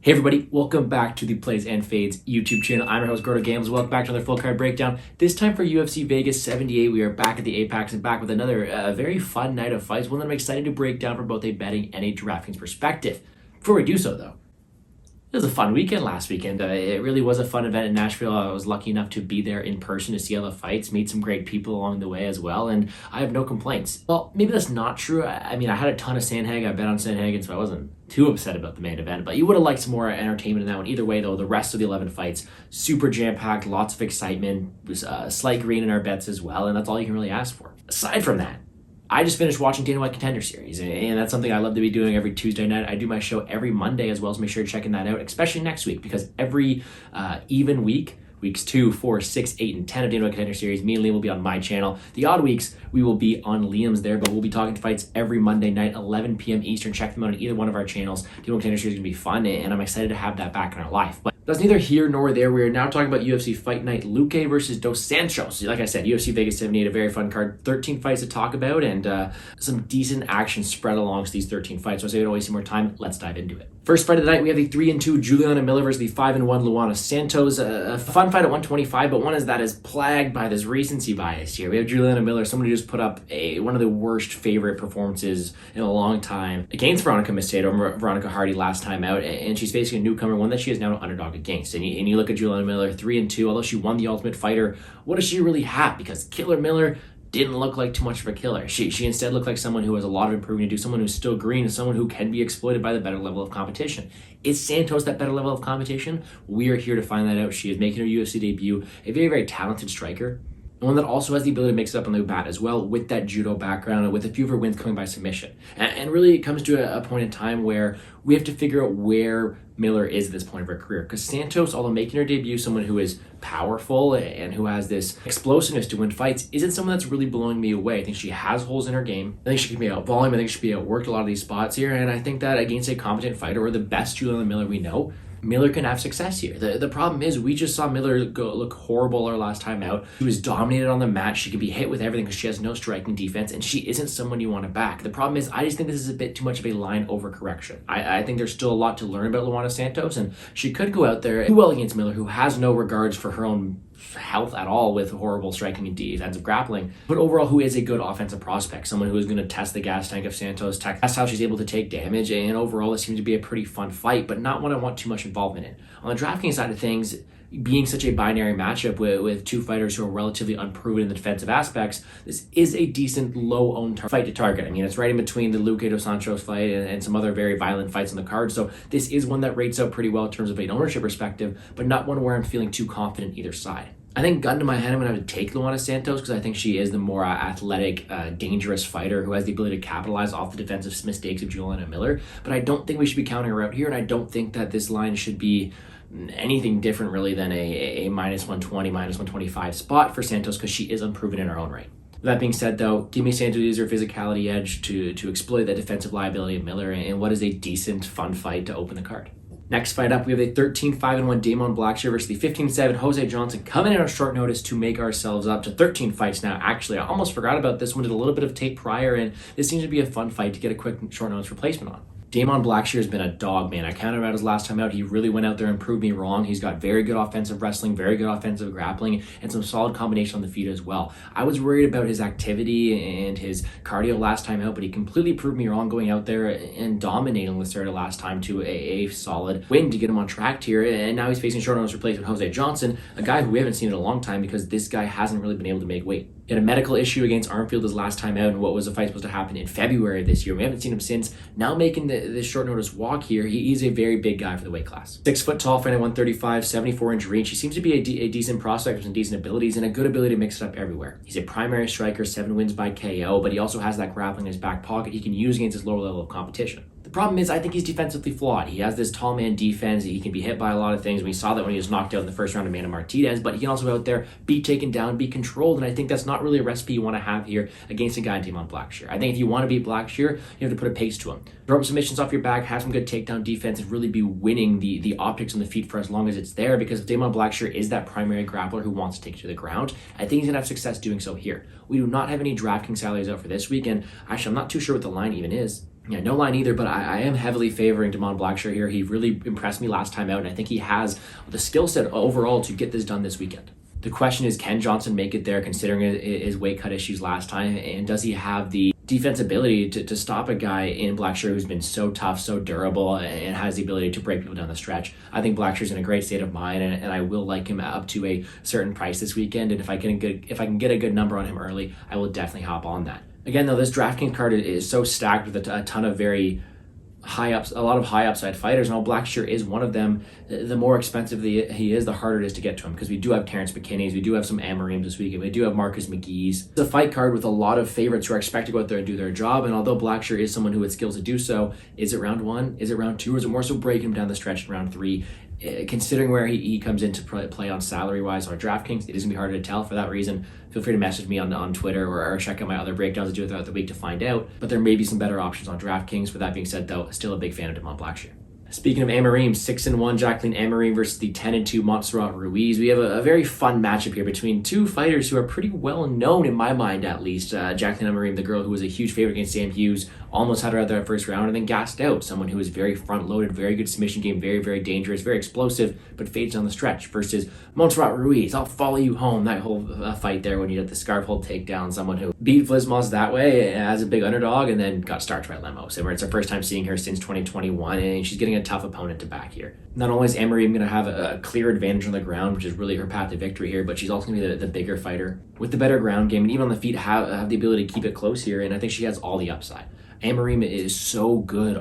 Hey everybody, welcome back to the Plays and Fades YouTube channel. I'm your host, Gordo Gambles. Welcome back to another full card breakdown. This time for UFC Vegas 78, we are back at the Apex and back with another very fun night of fights, one that I'm excited to break down from both a betting and a DraftKings perspective. Before we do so though, it was a fun weekend last weekend. It really was a fun event in Nashville. I was lucky enough to be there in person to see all the fights, meet some great people along the way as well, and I have no complaints. Well, maybe that's not true. I mean, I had a ton of Sandhagen. I bet on Sandhagen, so I wasn't too upset about the main event, but you would have liked some more entertainment in that one. Either way, though, the rest of the 11 fights, super jam-packed, lots of excitement, was slight green in our bets as well, and that's all you can really ask for. Aside from that, I just finished watching Dana White Contender Series, and that's something I love to be doing every Tuesday night. I do my show every Monday as well, so make sure you're checking that out, especially next week, because every even week, weeks 2, 4, 6, 8, and 10 of Dana White Contender Series, me and Liam will be on my channel. The odd weeks, we will be on Liam's there, but we'll be talking fights every Monday night, 11 p.m. Eastern. Check them out on either one of our channels. Dana White Contender Series is going to be fun, and I'm excited to have that back in our life. But that's neither here nor there. We are now talking about UFC Fight Night Luque versus Dos Santos. Like I said, UFC Vegas 78, a very fun card. 13 fights to talk about and some decent action spread alongst these 13 fights. So I say we don't waste any more time. Let's dive into it. First fight of the night, we have the 3-2 Juliana Miller versus the 5-1 Luana Santos. A fun fight at 125, but one that is plagued by this recency bias here. We have Juliana Miller, someone who just put up one of the worst favorite performances in a long time against Veronica Macedo or Veronica Hardy last time out, and she's facing a newcomer, one that she is now an underdog against. And you look at Juliana Miller, 3-2, although she won the Ultimate Fighter, what does she really have? Because Killer Miller didn't look like too much of a killer. She instead looked like someone who has a lot of improving to do, someone who's still green, and someone who can be exploited by the better level of competition. Is Santos that better level of competition? We are here to find that out. She is making her UFC debut, a very, very talented striker, one that also has the ability to mix it up on the bat as well with that judo background and with a few of her wins coming by submission. And really it comes to a point in time where we have to figure out where Miller is at this point of her career. Because Santos, although making her debut, someone who is powerful and who has this explosiveness to win fights, isn't someone that's really blowing me away. I think she has holes in her game. I think she can be out volume. I think she can be outworked a lot of these spots here. And I think that against a competent fighter or the best Juliana Miller we know, Miller can have success here. The problem is we just saw Miller look horrible our last time out. She was dominated on the mat. She could be hit with everything because she has no striking defense, and she isn't someone you want to back. The problem is I just think this is a bit too much of a line overcorrection. I think there's still a lot to learn about Luana Santos, and she could go out there and do well against Miller, who has no regards for her own health at all with horrible striking and defensive grappling, but overall who is a good offensive prospect, someone who is going to test the gas tank of Santos, test how she's able to take damage, and overall it seems to be a pretty fun fight, but not one I want too much involvement in. On the DraftKings side of things, being such a binary matchup with two fighters who are relatively unproven in the defensive aspects, this is a decent low-owned fight to target. I mean, it's right in between the Luque Dos Santos fight and some other very violent fights on the card, so this is one that rates out pretty well in terms of an ownership perspective, but not one where I'm feeling too confident either side. I think gun to my head, I'm going to have to take Luana Santos because I think she is the more athletic, dangerous fighter who has the ability to capitalize off the defensive mistakes of Juliana Miller, but I don't think we should be counting her out here, and I don't think that this line should be anything different really than a minus 120, minus 125 spot for Santos because she is unproven in her own right. That being said, though, give me Santos use her physicality edge to exploit that defensive liability of Miller and what is a decent, fun fight to open the card. Next fight up, we have a 13-5-1 Damon Blackshear versus the 15-7 Jose Johnson, coming in on short notice to make ourselves up to 13 fights now. Actually, I almost forgot about this one, did a little bit of tape prior, and this seems to be a fun fight to get a quick short notice replacement on. Damon Blackshear has been a dog, man. I counted him out his last time out. He really went out there and proved me wrong. He's got very good offensive wrestling, very good offensive grappling, and some solid combination on the feet as well. I was worried about his activity and his cardio last time out, but he completely proved me wrong going out there and dominating Lucindo last time to a solid win to get him on track here. And now he's facing short notice replacement Jose Johnson, a guy who we haven't seen in a long time because this guy hasn't really been able to make weight. He had a medical issue against Armfield his last time out, and what was a fight supposed to happen in February of this year. We haven't seen him since. Now making this short notice walk here, he's a very big guy for the weight class. 6 foot tall, fighting at 135, 74-inch reach. He seems to be a decent prospect with some decent abilities and a good ability to mix it up everywhere. He's a primary striker, 7 wins by KO, but he also has that grappling in his back pocket he can use against his lower level of competition. The problem is I think he's defensively flawed. He has this tall man defense. He can be hit by a lot of things. We saw that when he was knocked out in the first round of Amanda Martinez, but he can also go out there, be taken down, be controlled, and I think that's not really a recipe you want to have here against a guy in Damon Blackshear. I think if you want to beat Blackshear, you have to put a pace to him. Throw up submissions off your back, have some good takedown defense, and really be winning the optics on the feet for as long as it's there, because if Damon Blackshear is that primary grappler who wants to take you to the ground, I think he's going to have success doing so here. We do not have any DraftKings salaries out for this week, and actually I'm not too sure what the line even is. Yeah, no line either, but I am heavily favoring Blackshear here. He really impressed me last time out, and I think he has the skill set overall to get this done this weekend. The question is, can Johnson make it there considering his weight cut issues last time, and does he have the defensibility to stop a guy in Blackshear who's been so tough, so durable, and has the ability to break people down the stretch? I think Blackshear's in a great state of mind, and I will like him up to a certain price this weekend, and if I can get a good number on him early, I will definitely hop on that. Again, though, this DraftKings card is so stacked with a ton of very a lot of high upside fighters, and while Blackshear is one of them, the more expensive he is, the harder it is to get to him, because we do have Terrence McKinney's, we do have some Amorims this weekend, we do have Marcus McGhee's. It's a fight card with a lot of favorites who are expected to go out there and do their job, and although Blackshear is someone who has skills to do so, is it round 1, is it round 2, or is it more so breaking him down the stretch in round 3? Considering where he comes into play on salary-wise on DraftKings, it is going to be harder to tell. For that reason, feel free to message me on Twitter or check out my other breakdowns I do throughout the week to find out. But there may be some better options on DraftKings. With that being said, though, still a big fan of Blackshear. Speaking of Amorim, 6-1 Jacqueline Amorim versus the 10-2 Montserrat Ruiz. We have a very fun matchup here between two fighters who are pretty well known in my mind, at least. Jacqueline Amorim, the girl who was a huge favorite against Sam Hughes, almost had her out there at first round and then gassed out. Someone who is very front-loaded, very good submission game, very, very dangerous, very explosive, but fades on the stretch. Versus Montserrat Ruiz, I'll follow you home. That whole fight there when you had the scarf hold takedown, someone who beat Vlismos that way as a big underdog and then got starched by Lemos. It's our first time seeing her since 2021, and she's getting a tough opponent to back here. Not only is Amorim going to have a clear advantage on the ground, which is really her path to victory here, but she's also going to be the bigger fighter with the better ground game, and even on the feet have the ability to keep it close here, and I think she has all the upside. Amorim is so good.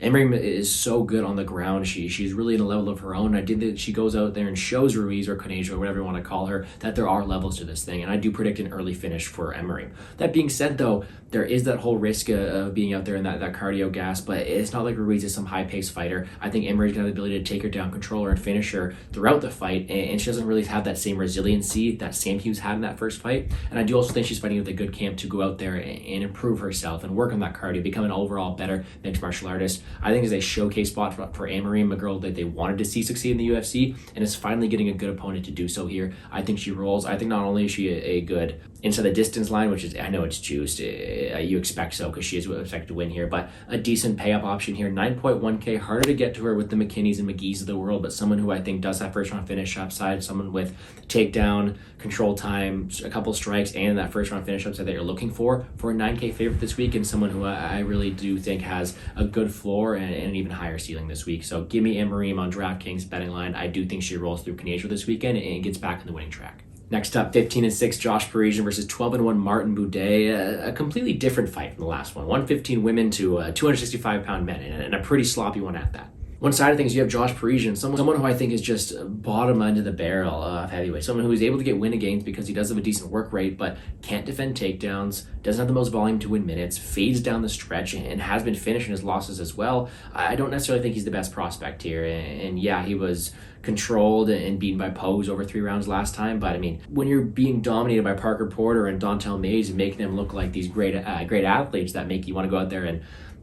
Amorim is so good on the ground. She's really in a level of her own. I think that she goes out there and shows Ruiz or Conejo, or whatever you want to call her, that there are levels to this thing, and I do predict an early finish for Amorim. That being said, though, there is that whole risk of being out there in that cardio gas, but it's not like Ruiz is some high-paced fighter. I think Amorim's got the ability to take her down, control her, and finish her throughout the fight, and she doesn't really have that same resiliency that Sam Hughes had in that first fight. And I do also think she's fighting with a good camp to go out there and improve herself and work on that cardio, become an overall better mixed martial artist. I think it's a showcase spot for Amorim, a girl that they wanted to see succeed in the UFC, and is finally getting a good opponent to do so here. I think she rolls. I think not only is she a good inside the distance line, which is, I know it's juiced, you expect so because she is expected to win here, but a decent pay-up option here. 9.1k, harder to get to her with the McKinneys and McGhees of the world, but someone who I think does have first round finish upside, someone with takedown, control time, a couple strikes, and that first round finish upside that you're looking for a 9k favorite this week, and someone who I really do think has a good floor and an even higher ceiling this week. So give me Amorim on DraftKings betting line. I do think she rolls through Conejo this weekend and gets back in the winning track. Next up, 15-6 Josh Parisian versus 12-1 Martin Buday. A completely different fight from the last one. 115 women to 265-pound men, and a pretty sloppy one at that. One side of things, you have Josh Parisian, someone who I think is just bottom end of the barrel of heavyweight. Someone who is able to get win against because he does have a decent work rate, but can't defend takedowns, doesn't have the most volume to win minutes, fades down the stretch, and has been finishing his losses as well. I don't necessarily think he's the best prospect here. And yeah, he was controlled and beaten by Pose over 3 rounds last time, but I mean, when you're being dominated by Parker Porter and Dontel Mays and making them look like these great athletes that make you want to go out there and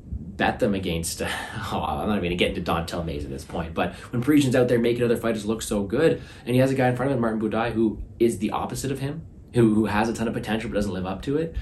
bet them against, I'm not even going to get into Dontel Mays at this point, but when Parisian's out there making other fighters look so good, and he has a guy in front of him, Martin Buday, who is the opposite of him, who has a ton of potential but doesn't live up to it,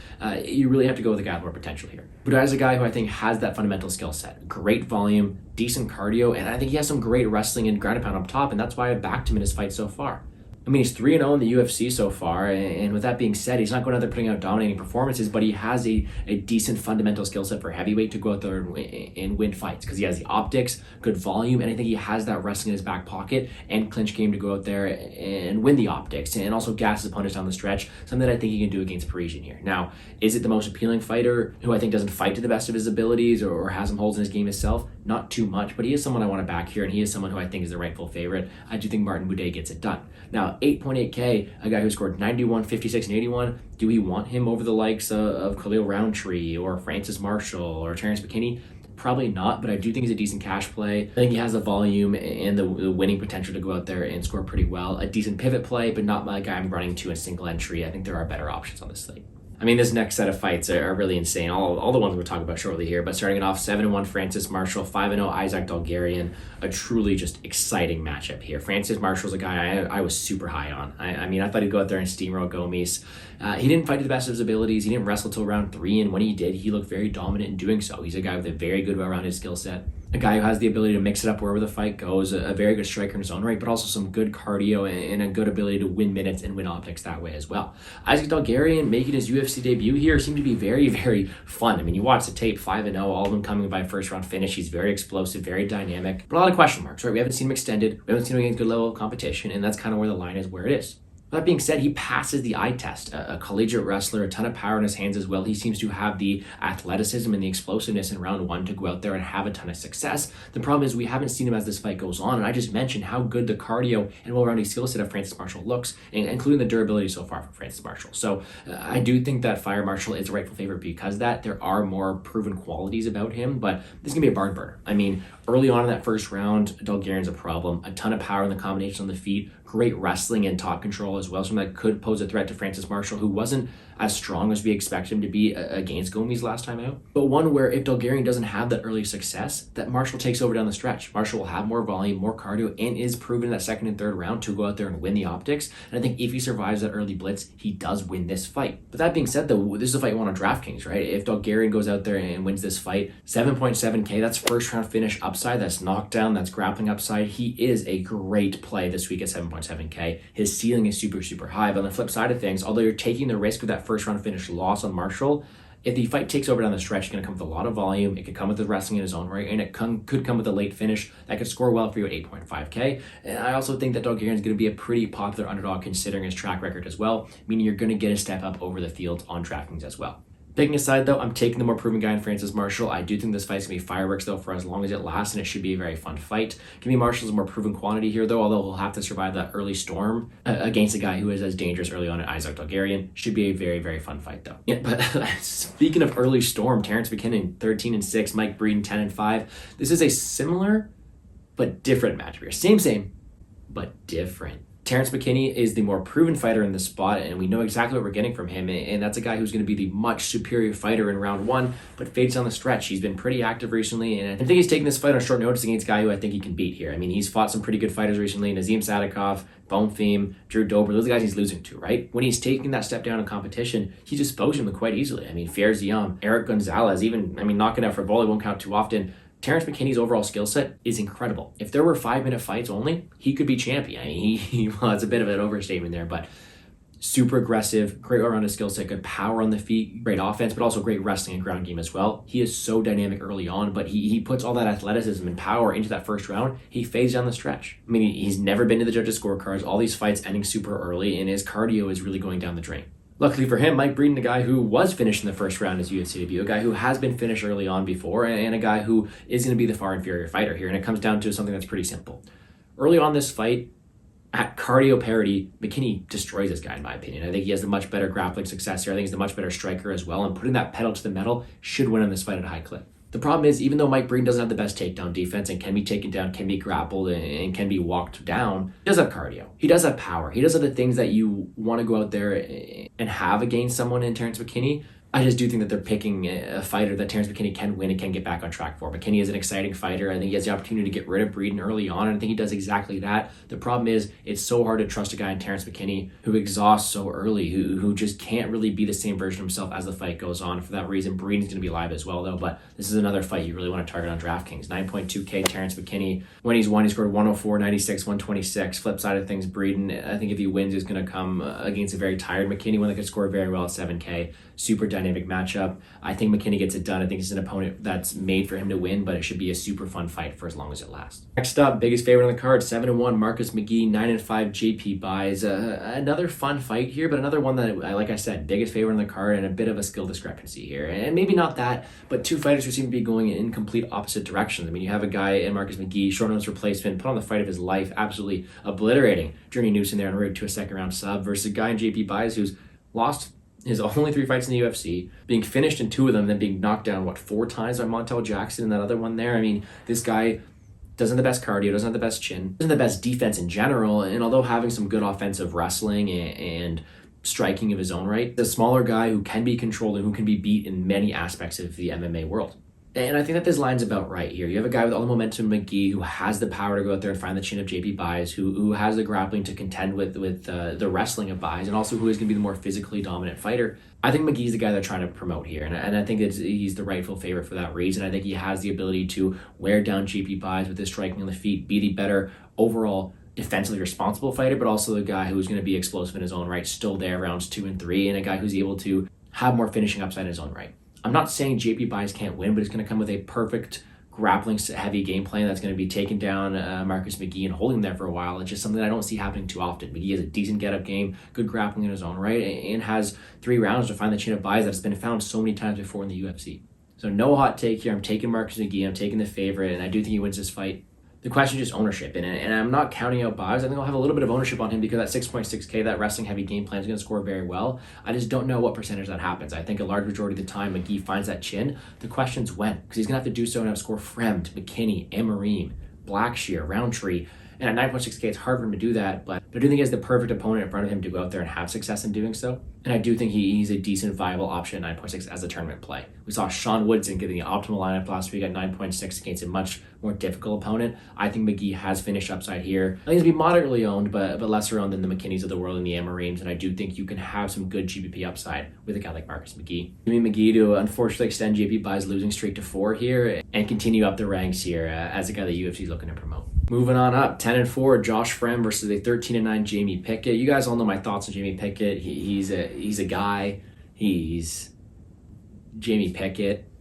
you really have to go with a guy with more potential here. Buday is a guy who I think has that fundamental skill set. Great volume, decent cardio, and I think he has some great wrestling and ground and pound up top, and that's why I backed him in his fight so far. I mean, he's 3-0 in the UFC so far, and with that being said, he's not going out there putting out dominating performances, but he has a decent fundamental skill set for heavyweight to go out there and win fights, because he has the optics, good volume, and I think he has that wrestling in his back pocket and clinch game to go out there and win the optics, and also gas his opponents down the stretch, something that I think he can do against Parisian here. Now, is it the most appealing fighter who I think doesn't fight to the best of his abilities or has some holes in his game itself? Not too much, but he is someone I want to back here, and he is someone who I think is the rightful favorite. I do think Martin Buday gets it done. Now, 8.8k, a guy who scored 91, 56, and 81. Do we want him over the likes of Khalil Rountree or Francis Marshall or Terrence McKinney? Probably not, but I do think he's a decent cash play. I think he has the volume and the winning potential to go out there and score pretty well. A decent pivot play, but not my guy I'm running to in single entry. I think there are better options on this slate. I mean, this next set of fights are really insane. All the ones we'll talk about shortly here. But starting it off, 7-1 Francis Marshall, 5-0 Isaac Dulgarian. A truly just exciting matchup here. Francis Marshall's a guy I was super high on. I mean, I thought he'd go out there and steamroll Gomes. He didn't fight to the best of his abilities. He didn't wrestle till round 3, and when he did, he looked very dominant in doing so. He's a guy with a very good well-rounded skill set. A guy who has the ability to mix it up wherever the fight goes, a very good striker in his own right, but also some good cardio and a good ability to win minutes and win optics that way as well. Isaac Dulgarian making his UFC debut here seemed to be very, very fun. I mean, you watch the tape, 5-0, all of them coming by first round finish. He's very explosive, very dynamic, but a lot of question marks, right? We haven't seen him extended. We haven't seen him against good level of competition, and that's kind of where the line is where it is. That being said, he passes the eye test. A collegiate wrestler, a ton of power in his hands as well. He seems to have the athleticism and the explosiveness in round 1 to go out there and have a ton of success. The problem is we haven't seen him as this fight goes on, and I just mentioned how good the cardio and well-rounded skill set of Francis Marshall looks, including the durability so far for Francis Marshall. So I do think that Fire Marshall is a rightful favorite because of that. There are more proven qualities about him, but this is going to be a barn burner. I mean, early on in that first round, Dulgarian's a problem. A ton of power in the combination on the feet, great wrestling and top control as well. Something that could pose a threat to Francis Marshall, who wasn't as strong as we expect him to be against Gomes last time out. But one where if Dulgarian doesn't have that early success, that Marshall takes over down the stretch. Marshall will have more volume, more cardio, and is proven in that second and third round to go out there and win the optics. And I think if he survives that early blitz, he does win this fight. But that being said, though, this is a fight you want on DraftKings, right? If Dulgarian goes out there and wins this fight, 7.7K, that's first round finish upside, that's knockdown, that's grappling upside. He is a great play this week at 7.7K. His ceiling is super, super high. But on the flip side of things, although you're taking the risk of that first round finish loss on Marshall, if the fight takes over down the stretch, it's going to come with a lot of volume. It could come with the wrestling in his own right, and it could come with a late finish that could score well for you at 8.5K. And I also think that Dulgarian is going to be a pretty popular underdog considering his track record as well, meaning you're going to get a step up over the field on DraftKings as well. Picking aside, though, I'm taking the more proven guy in Francis Marshall. I do think this fight's going to be fireworks, though, for as long as it lasts, and it should be a very fun fight. Give me Marshall's more proven quantity here, though, although he'll have to survive that early storm against a guy who is as dangerous early on as Isaac Dulgarian. Should be a very, very fun fight, though. Yeah, but speaking of early storm, Terrence McKinnon, 13-6, Mike Breeden, 10-5. This is a similar but different matchup here. Same, but different. Terrence McKinney is the more proven fighter in this spot, and we know exactly what we're getting from him, and that's a guy who's going to be the much superior fighter in round 1, but fades on the stretch. He's been pretty active recently, and I think he's taking this fight on short notice against a guy who I think he can beat here. I mean, he's fought some pretty good fighters recently, Nazim Sadikov, Bonfim, Drew Dober, those are the guys he's losing to, right? When he's taking that step down in competition, he's exposing them quite easily. I mean, Fierziam, Eric Gonzalez, knocking out for volley won't count too often. Terrence McKinney's overall skill set is incredible. If there were 5-minute fights only, he could be champion. I mean, well, it's a bit of an overstatement there, but super aggressive, great all-rounded skill set, good power on the feet, great offense, but also great wrestling and ground game as well. He is so dynamic early on, but he puts all that athleticism and power into that first round. He fades down the stretch. I mean, he's never been to the judges' scorecards, all these fights ending super early, and his cardio is really going down the drain. Luckily for him, Mike Breeden, a guy who was finished in the first round as UFC debut, a guy who has been finished early on before, and a guy who is going to be the far inferior fighter here. And it comes down to something that's pretty simple. Early on this fight, at cardio parity, McKinney destroys this guy, in my opinion. I think he has the much better grappling success here. I think he's the much better striker as well, and putting that pedal to the metal should win on this fight at a high clip. The problem is, even though Mike Breeden doesn't have the best takedown defense and can be taken down, can be grappled, and can be walked down, he does have cardio. He does have power. He does have the things that you want to go out there and have against someone in Terrence McKinney. I just do think that they're picking a fighter that Terrence McKinney can win and can get back on track for. McKinney is an exciting fighter. I think he has the opportunity to get rid of Breeden early on, and I think he does exactly that. The problem is it's so hard to trust a guy in Terrence McKinney who exhausts so early, who just can't really be the same version of himself as the fight goes on. For that reason, Breeden's going to be live as well, though, but this is another fight you really want to target on DraftKings. 9.2K Terrence McKinney. When he's won, he scored 104, 96, 126. Flip side of things, Breeden, I think if he wins, he's going to come against a very tired McKinney, one that could score very well at 7K. Super dynamic matchup. I think McKinney gets it done. I think it's an opponent that's made for him to win, but it should be a super fun fight for as long as it lasts. Next up, biggest favorite on the card, 7-1 Marcus McGhee, 9-5 JP buys. Another fun fight here, but another one that, like I said, biggest favorite on the card and a bit of a skill discrepancy here. And maybe not that, but two fighters who seem to be going in complete opposite directions. I mean, you have a guy in Marcus McGhee, short notice replacement, put on the fight of his life, absolutely obliterating Journey Newson there en route to a second round sub, versus a guy in JP buys who's lost his only 3 fights in the UFC, being finished in 2 of them, then being knocked down, 4 times by Montel Jackson and that other one there. I mean, this guy doesn't have the best cardio, doesn't have the best chin, doesn't have the best defense in general, and although having some good offensive wrestling and striking of his own right. The smaller guy who can be controlled and who can be beat in many aspects of the MMA world. And I think that this line's about right here. You have a guy with all the momentum, McGhee, who has the power to go out there and find the chin of JP Buys, who has the grappling to contend with the wrestling of Buys, and also who is going to be the more physically dominant fighter. I think McGee's the guy they're trying to promote here, and I think he's the rightful favorite for that reason. I think he has the ability to wear down JP Buys with his striking on the feet, be the better overall defensively responsible fighter, but also the guy who's going to be explosive in his own right, still there rounds 2 and 3, and a guy who's able to have more finishing upside in his own right. I'm not saying JP Buys can't win, but it's going to come with a perfect grappling heavy game plan that's going to be taking down Marcus McGhee and holding him there for a while. It's just something that I don't see happening too often. McGhee has a decent get-up game, good grappling in his own right, and has 3 rounds to find the chin of Buys that's been found so many times before in the UFC. So no hot take here. I'm taking Marcus McGhee. I'm taking the favorite, and I do think he wins this fight. The question is just ownership, and I'm not counting out Buys. I think I'll have a little bit of ownership on him because that 6.6K, that wrestling heavy game plan is going to score very well. I just don't know what percentage that happens. I think a large majority of the time McGhee finds that chin. The question's when, because he's going to have to do so and outscore Fremd, McKinney, Amorim, Blackshear, Rountree. And at 9.6K, it's hard for him to do that, but I do think he has the perfect opponent in front of him to go out there and have success in doing so. And I do think he's a decent, viable option at 9.6 as a tournament play. We saw Sean Woodson getting the optimal lineup last week at 9.6 against a much more difficult opponent. I think McGhee has finished upside here. I think he's going to be moderately owned, but lesser owned than the McKinneys of the world and the Amorims, and I do think you can have some good GPP upside with a guy like Marcus McGhee. Give me McGhee to unfortunately extend JP Buys' losing streak to 4 here and continue up the ranks here as a guy that UFC is looking to promote. Moving on up, 10-4, Josh Fremd versus a 13-9 Jamie Pickett. You guys all know my thoughts on Jamie Pickett. He's a guy. He's Jamie Pickett.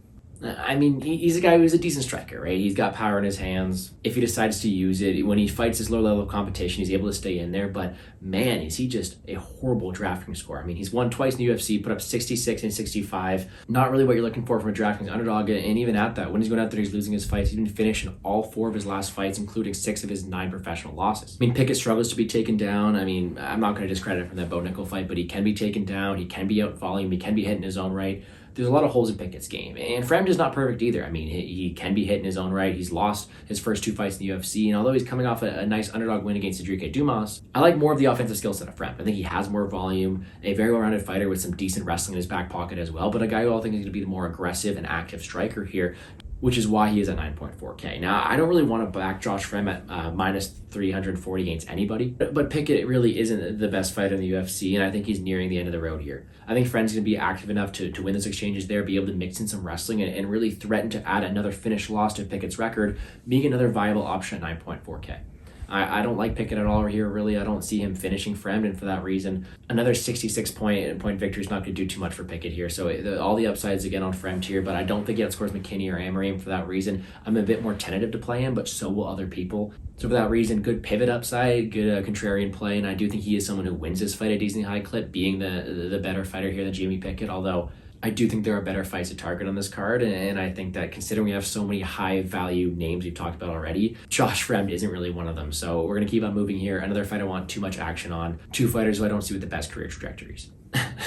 I mean, he's a guy who's a decent striker, right? He's got power in his hands. If he decides to use it, when he fights this low level of competition, he's able to stay in there. But man, is he just a horrible DraftKings score. I mean, he's won twice in the UFC, put up 66 and 65. Not really what you're looking for from a DraftKings underdog. And even at that, when he's going out there, he's losing his fights. He's been finished in all 4 of his last fights, including 6 of his 9 professional losses. I mean, Pickett struggles to be taken down. I mean, I'm not going to discredit him from that Bo Nickel fight, but he can be taken down. He can be out volume. He can be hit in his own right. There's a lot of holes in Pickett's game. And Fremd is not perfect either. I mean, he can be hit in his own right. He's lost his first 2 fights in the UFC. And although he's coming off a nice underdog win against Cedric Dumas, I like more of the offensive skill set of Fremd. I think he has more volume, a very well-rounded fighter with some decent wrestling in his back pocket as well, but a guy who I think is going to be the more aggressive and active striker here, which is why he is at 9.4K. Now, I don't really want to back Josh Fremd at minus 340 against anybody, but Pickett really isn't the best fighter in the UFC, and I think he's nearing the end of the road here. I think Fremd's going to be active enough to win those exchanges there, be able to mix in some wrestling, and really threaten to add another finish loss to Pickett's record, being another viable option at 9.4K. I don't like Pickett at all here, really. I don't see him finishing Fremd, and for that reason, another 66 point victory is not going to do too much for Pickett here. So all the upsides again on Fremd here, but I don't think he outscores McKinney or Amorim for that reason. I'm a bit more tentative to play him, but so will other people. So for that reason, good pivot upside, good contrarian play, and I do think he is someone who wins this fight at a decently high clip, being the better fighter here than Jamie Pickett, although I do think there are better fights to target on this card, and I think that considering we have so many high-value names we've talked about already, Josh Fremd isn't really one of them. So we're going to keep on moving here. Another fight I want too much action on. 2 fighters who I don't see with the best career trajectories.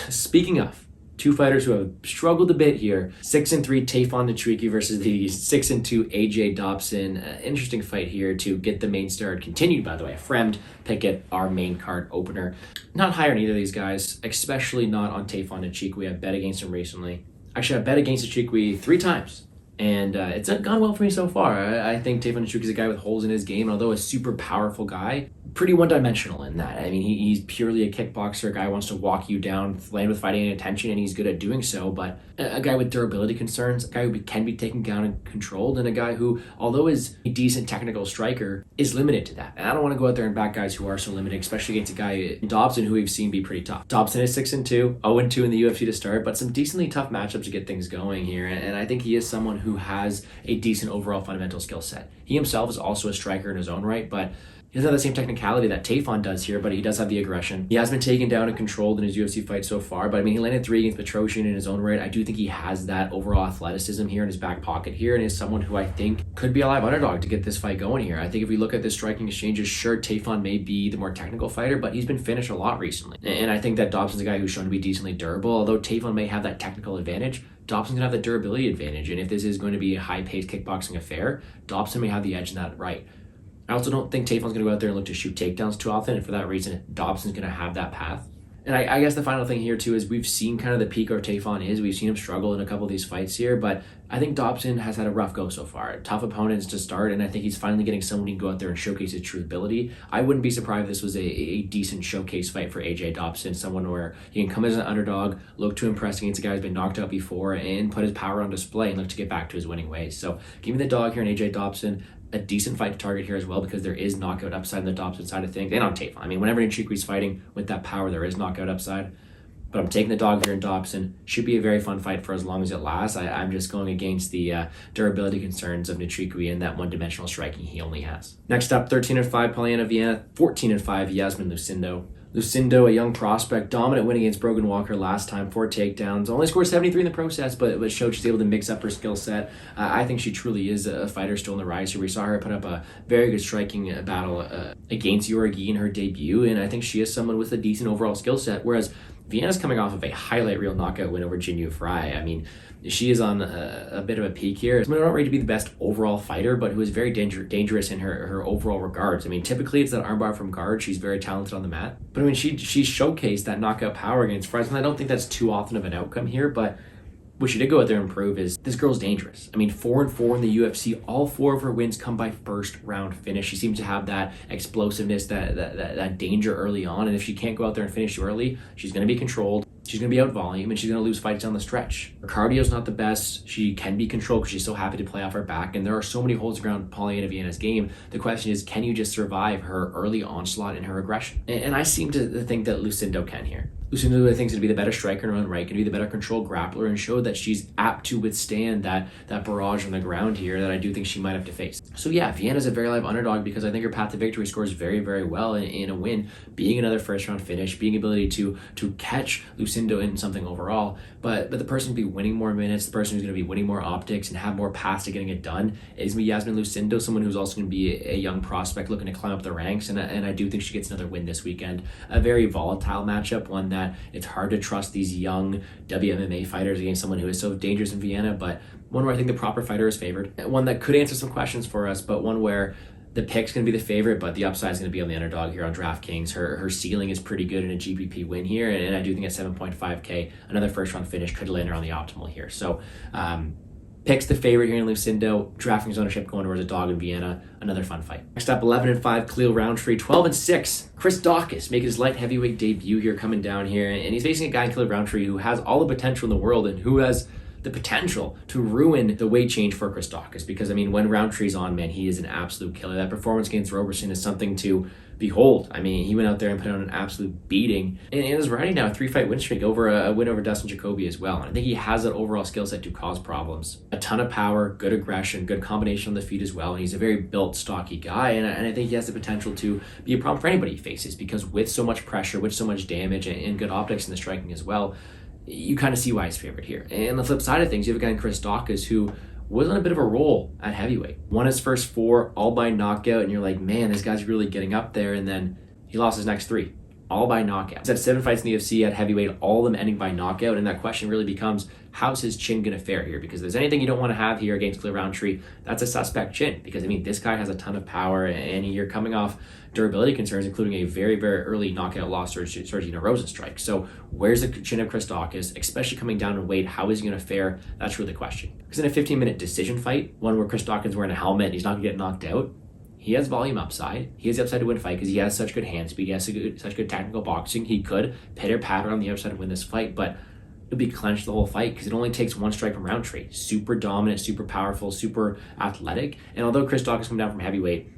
Speaking of, 2 fighters who have struggled a bit here. 6-3 Tayfon Nchukwi versus the 6-2 AJ Dobson. Interesting fight here to get the main start continued, by the way. Fremd, Pickett, our main card opener. Not high on either of these guys, especially not on Tayfon Nchukwi. I've bet against him recently. Actually, I've bet against Nchukwi 3 times. And it's gone well for me so far. I think Tayfon Nchukwi is a guy with holes in his game, although a super powerful guy. Pretty one-dimensional in that. I mean, he's purely a kickboxer. A guy who wants to walk you down, land with fighting intention, and he's good at doing so. But a guy with durability concerns, a guy who can be taken down and controlled, and a guy who, although is a decent technical striker, is limited to that. And I don't want to go out there and back guys who are so limited, especially against a guy, Dobson, who we've seen be pretty tough. Dobson is 6-2, 0-2 in the UFC to start, but some decently tough matchups to get things going here. And I think he is someone who has a decent overall fundamental skill set. He himself is also a striker in his own right, but he doesn't have the same technicality that Tayfon does here, but he does have the aggression. He has been taken down and controlled in his UFC fight so far, but I mean, he landed 3 against Petrosian in his own right. I do think he has that overall athleticism here in his back pocket here, and is someone who I think could be a live underdog to get this fight going here. I think if we look at the striking exchanges, sure, Tayfon may be the more technical fighter, but he's been finished a lot recently. And I think that Dobson's a guy who's shown to be decently durable, although Tayfon may have that technical advantage. Dobson's going to have the durability advantage, and if this is going to be a high-paced kickboxing affair, Dobson may have the edge in that right. I also don't think Tayfon's going to go out there and look to shoot takedowns too often, and for that reason, Dobson's going to have that path. And I guess the final thing here too is we've seen kind of the peak of Tafon is. We've seen him struggle in a couple of these fights here, but I think Dobson has had a rough go so far. Tough opponents to start, and I think he's finally getting someone who can go out there and showcase his true ability. I wouldn't be surprised if this was a decent showcase fight for AJ Dobson, someone where he can come as an underdog, look to impress against a guy who's been knocked out before, and put his power on display and look to get back to his winning ways. So give me the dog here in AJ Dobson. A decent fight to target here as well because there is knockout upside on the Dobson side of things and on Tafon. I mean, whenever Nchukwi's fighting with that power, there is knockout upside. But I'm taking the dog here in Dobson. Should be a very fun fight for as long as it lasts. I'm just going against the durability concerns of Nchukwi and that one-dimensional striking he only has. Next up, 13-5 Polyana Viana, 14-5 Yasmin Lucindo. Lucindo, a young prospect, dominant win against Brogan Walker last time, 4 takedowns. Only scored 73 in the process, but showed she's able to mix up her skill set. I think she truly is a fighter still on the rise here. We saw her put up a very good striking battle against Yorgi in her debut, and I think she is someone with a decent overall skill set, whereas Viana's coming off of a highlight reel knockout win over Jinyu Fry. I mean, she is on a bit of a peak here. She's not ready to be the best overall fighter, but who is very dangerous in her overall regards. I mean, typically it's that armbar from guard. She's very talented on the mat. But I mean, she showcased that knockout power against Fry, and I don't think that's too often of an outcome here, but what she did go out there and prove is this girl's dangerous. I mean, 4-4 in the UFC. All 4 of her wins come by first round finish. She seems to have that explosiveness, that danger early on. And if she can't go out there and finish early, she's going to be controlled. She's going to be out volume, and she's going to lose fights down the stretch. Her cardio's not the best. She can be controlled because she's so happy to play off her back. And there are so many holes around Polyana Viana's game. The question is, can you just survive her early onslaught and her aggression? And I seem to think that Lucindo can here. Lucindo, I think, is going to be the better striker in her own right, going to be the better controlled grappler, and show that she's apt to withstand that barrage on the ground here that I do think she might have to face. So yeah, Viana's a very live underdog because I think her path to victory scores very, very well in a win, being another first round finish, being ability to catch Lucindo in something overall. But the person who's going to be winning more minutes, the person who's going to be winning more optics and have more paths to getting it done is going to be Yasmin Lucindo, someone who's also going to be a young prospect looking to climb up the ranks. And I do think she gets another win this weekend. A very volatile matchup, one that it's hard to trust these young WMMA fighters against someone who is so dangerous in Viana, but one where I think the proper fighter is favored. One that could answer some questions for us, but one where the pick's going to be the favorite, but the upside is going to be on the underdog here on DraftKings. Her ceiling is pretty good in a GPP win here, and I do think at 7.5K, another first-round finish could land her on the optimal here. So, pick's the favorite here in Lucindo. DraftKings ownership going towards a dog in Viana. Another fun fight. Next up, 11-5 Khalil Rountree. 12-6 Chris Daukaus making his light heavyweight debut here, coming down here, and he's facing a guy in Khalil Rountree who has all the potential in the world and who has the potential to ruin the weight change for Chris Daukaus, because I mean, when Rountree's on, man, he is an absolute killer. That performance against Roberson is something to behold. I mean, he went out there and put on an absolute beating, and is riding now a 3-fight win streak over a win over Dustin Jacoby as well. And I think he has that overall skill set to cause problems. A ton of power, good aggression, good combination on the feet as well, and he's a very built, stocky guy, and I think he has the potential to be a problem for anybody he faces, because with so much pressure, with so much damage, and good optics in the striking as well, you kind of see why he's favored here. And on the flip side of things, you have a guy in Chris Daukaus who was on a bit of a roll at heavyweight. Won his first 4, all by knockout, and you're like, man, this guy's really getting up there, and then he lost his next 3, all by knockout. He's had 7 fights in the UFC at heavyweight, all of them ending by knockout, and that question really becomes, how's his chin going to fare here? Because if there's anything you don't want to have here against Khalil Rountree, that's a suspect chin, because I mean, this guy has a ton of power, and you're coming off durability concerns, including a very, very early knockout loss to Sergio Rosenstrike. So where's the chin of Chris Daukaus, especially coming down in weight? How is he going to fare? That's really the question. Because in a 15-minute decision fight, one where Chris Daukaus is wearing a helmet and he's not going to get knocked out, he has volume upside. He has the upside to win a fight because he has such good hand speed. He has such good technical boxing. He could pitter-patter on the outside and win this fight, but it'll be clenched the whole fight because it only takes one strike from Rountree. Super dominant, super powerful, super athletic. And although Chris Daukaus come down from heavyweight,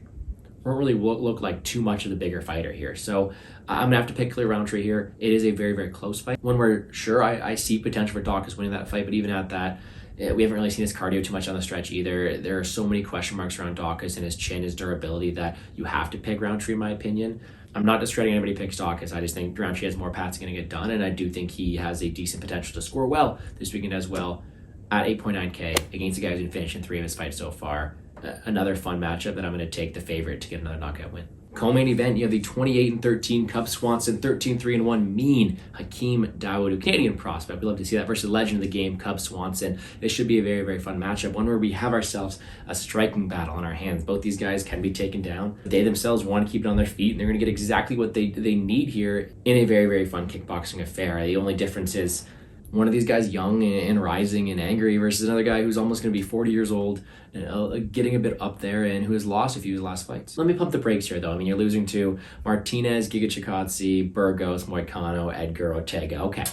won't really look like too much of the bigger fighter here. So I'm going to have to pick Khalil Rountree here. It is a very, very close fight. One where, sure, I see potential for Daukaus winning that fight, but even at that, we haven't really seen his cardio too much on the stretch either. There are so many question marks around Daukaus and his chin, his durability, that you have to pick Rountree, in my opinion. I'm not discrediting anybody picks Daukaus. I just think Rountree has more paths going to get done, and I do think he has a decent potential to score well this weekend as well at 8.9K against a guy who's been finishing 3 of his fights so far. another fun matchup that I'm going to take the favorite to get another knockout win. Co-main event, you have the 28-13 Cub Swanson, 13-3-1 mean Hakeem Dawodu, Canadian prospect. We love to see that versus the legend of the game, Cub Swanson. This should be a very, very fun matchup, one where we have ourselves a striking battle on our hands. Both these guys can be taken down. They themselves want to keep it on their feet, and they're going to get exactly what they need here in a very, very fun kickboxing affair. The only difference is one of these guys young and rising and angry versus another guy who's almost going to be 40 years old, getting a bit up there and who has lost a few of his last fights. Let me pump the brakes here, though. I mean, you're losing to Martinez, Giga Chikadze, Burgos, Moicano, Edgar, Ortega. Okay,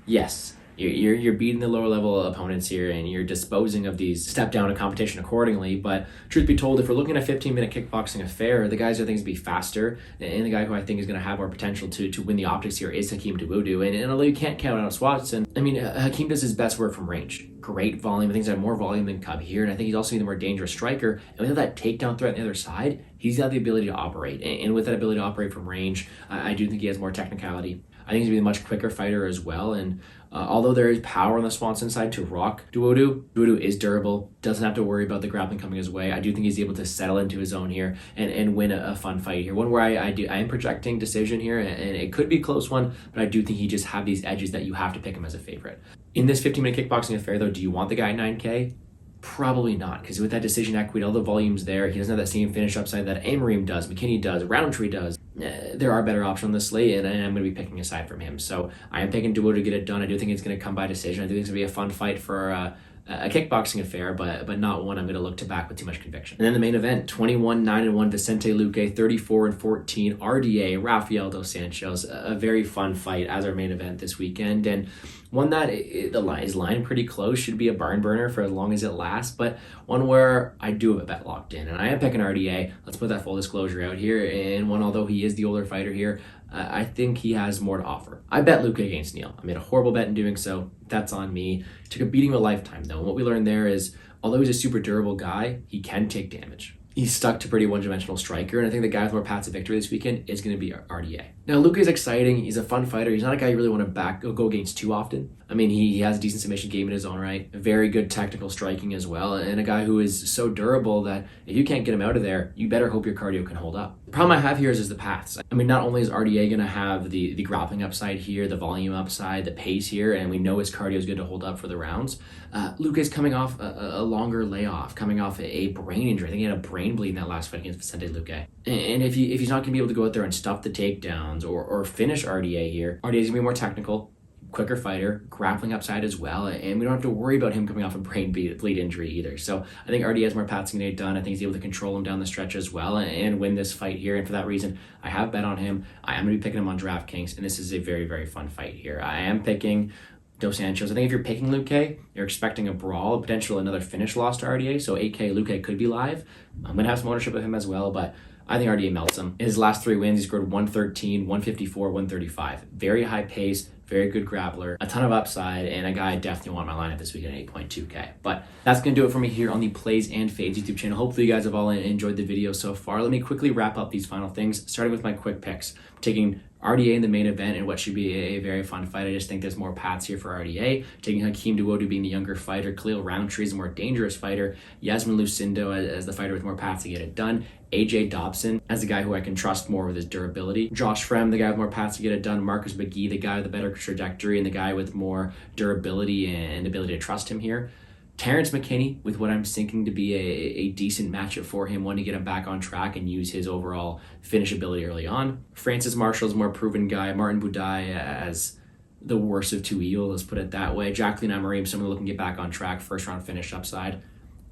yes, you're beating the lower level opponents here and you're disposing of these step down in competition accordingly. But truth be told, if we're looking at a 15-minute kickboxing affair, the guys who I think is going to be faster and the guy who I think is going to have more potential to win the optics here is Hakeem Dawodu. And although you can't count out Swanson, I mean, Hakeem does his best work from range. Great volume. I think he's got more volume than Cub here, and I think he's also the more dangerous striker. And without that takedown threat on the other side, he's got the ability to operate. And with that ability to operate from range, I do think he has more technicality. I think he's going to be a much quicker fighter as well. And although there is power on the Swanson side to rock Dawodu is durable, doesn't have to worry about the grappling coming his way. I do think he's able to settle into his own here and win a fun fight here. One where I am projecting decision here, and it could be a close one, but I do think he just have these edges that you have to pick him as a favorite. In this 15-minute kickboxing affair, though, do you want the guy at 9K? Probably not, because with that decision equity, all the volume's there. He doesn't have that same finish upside that Amorim does, McKinney does, Rountree does. There are better options on the slate, and I'm going to be picking a side from him. So I am picking Dawodu to get it done. I do think it's going to come by decision. I do think it's going to be a fun fight for a kickboxing affair, but not one I'm going to look to back with too much conviction. And then the main event, 21-9-1 Vicente Luque, 34-14 RDA Rafael dos Santos. A very fun fight as our main event this weekend, and one that is line pretty close, should be a barn burner for as long as it lasts, but one where I do have a bet locked in, and I am picking RDA. Let's put that full disclosure out here, and one, although he is the older fighter here, I think he has more to offer. I bet Luque against Neal. I made a horrible bet in doing so. That's on me. Took a beating of a lifetime, though. And what we learned there is, although he's a super durable guy, he can take damage. He's stuck to pretty one-dimensional striker, and I think the guy with more paths to victory this weekend is going to be RDA. Now, Luque is exciting. He's a fun fighter. He's not a guy you really want to go against too often. I mean, he has a decent submission game in his own right, a very good technical striking as well, and a guy who is so durable that if you can't get him out of there, you better hope your cardio can hold up. The problem I have here is the paths. I mean, not only is RDA going to have the grappling upside here, the volume upside, the pace here, and we know his cardio is good to hold up for the rounds, Luque is coming off a longer layoff, coming off a brain injury. I think he had a brain bleed in that last fight against Vicente Luque. And if he's not going to be able to go out there and stuff the takedowns or finish RDA here, RDA is going to be more technical, quicker fighter, grappling upside as well, and we don't have to worry about him coming off a brain bleed injury either. So I think RDA has more paths to get it done. I think he's able to control him down the stretch as well and win this fight here. And for that reason, I have bet on him. I am going to be picking him on DraftKings, and this is a very, very fun fight here. I am picking Dos Santos. I think if you're picking Luque, you're expecting a brawl, a potential another finish loss to RDA. So 8K Luque could be live. I'm going to have some ownership of him as well, but I think RDA melts him. In his last 3 wins, he scored 113, 154, 135. Very high pace, very good grappler, a ton of upside, and a guy I definitely want my lineup this week at 8.2K. But that's going to do it for me here on the Plays and Fades YouTube channel. Hopefully you guys have all enjoyed the video so far. Let me quickly wrap up these final things, starting with my quick picks. I'm taking RDA in the main event and what should be a very fun fight. I just think there's more paths here for RDA. Taking Hakeem Dawodu being the younger fighter. Khalil Rountree is a more dangerous fighter. Yasmin Lucindo as the fighter with more paths to get it done. AJ Dobson as the guy who I can trust more with his durability. Josh Fremd, the guy with more paths to get it done. Marcus McGhee, the guy with a better trajectory and the guy with more durability and ability to trust him here. Terrence McKinney with what I'm thinking to be a decent matchup for him, one to get him back on track and use his overall finish ability early on. Francis Marshall's a more proven guy. Martin Buday as the worst of two evils, let's put it that way. Jacqueline Amorim, someone looking to get back on track, first round finish upside.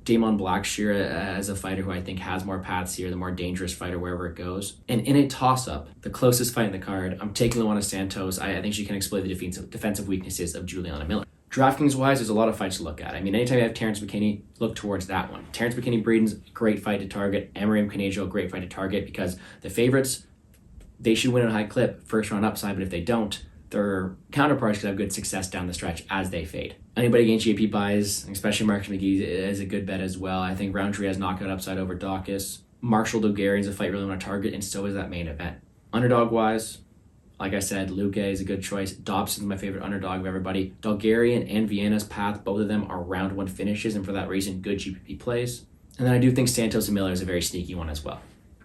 Damon Blackshear as a fighter who I think has more paths here, the more dangerous fighter wherever it goes. And in a toss-up, the closest fight in the card, I'm taking Luana Santos. I think she can exploit the defensive weaknesses of Juliana Miller. DraftKings-wise, there's a lot of fights to look at. I mean, anytime you have Terrence McKinney, look towards that one. Terrence McKinney, Breeden's great fight to target. Amorim Canejo, great fight to target because the favorites, they should win at a high clip, first round upside, but if they don't, their counterparts could have good success down the stretch as they fade. Anybody against JP buys, especially Marcus McGhee, is a good bet as well. I think Rountree has knockout upside over Daukaus. Marshall Dulgarian is a fight you really want to target, and so is that main event. Underdog-wise, like I said, Luque is a good choice. Dobson is my favorite underdog of everybody. Dulgarian and Viana's path, both of them are round 1 finishes, and for that reason, good GPP plays. And then I do think Santos and Miller is a very sneaky one as well.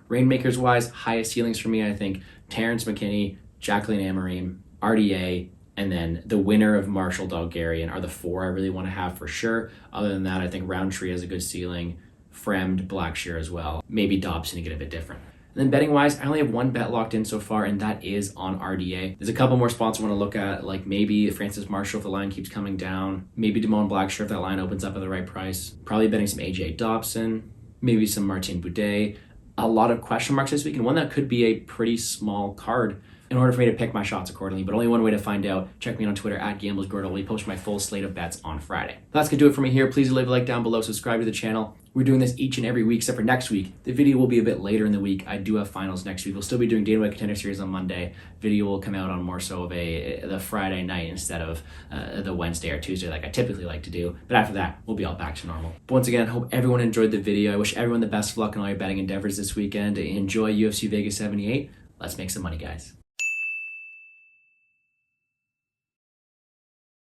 Reignmakers wise, highest ceilings for me, I think Terrence McKinney, Jacqueline Amorim, RDA, and then the winner of Marshall Dulgarian are the 4 I really want to have for sure. Other than that, I think Rountree has a good ceiling, Fremd, Blackshear as well. Maybe Dobson to get a bit different. And then betting wise, I only have 1 bet locked in so far, and that is on RDA. There's a couple more spots I want to look at, like maybe Francis Marshall if the line keeps coming down, maybe Damone Blackshear if that line opens up at the right price. Probably betting some AJ Dobson, maybe some Martin Buday. A lot of question marks this week, and one that could be a pretty small card in order for me to pick my shots accordingly. But only one way to find out. Check me out on Twitter at GamblesGordle. We post my full slate of bets on Friday. That's going to do it for me here. Please leave a like down below. Subscribe to the channel. We're doing this each and every week except for next week. The video will be a bit later in the week. I do have finals next week. We'll still be doing Day-to-Day Contender Series on Monday. Video will come out on more so of the Friday night instead of the Wednesday or Tuesday like I typically like to do. But after that, we'll be all back to normal. But once again, hope everyone enjoyed the video. I wish everyone the best of luck in all your betting endeavors this weekend. Enjoy UFC Vegas 78. Let's make some money, guys.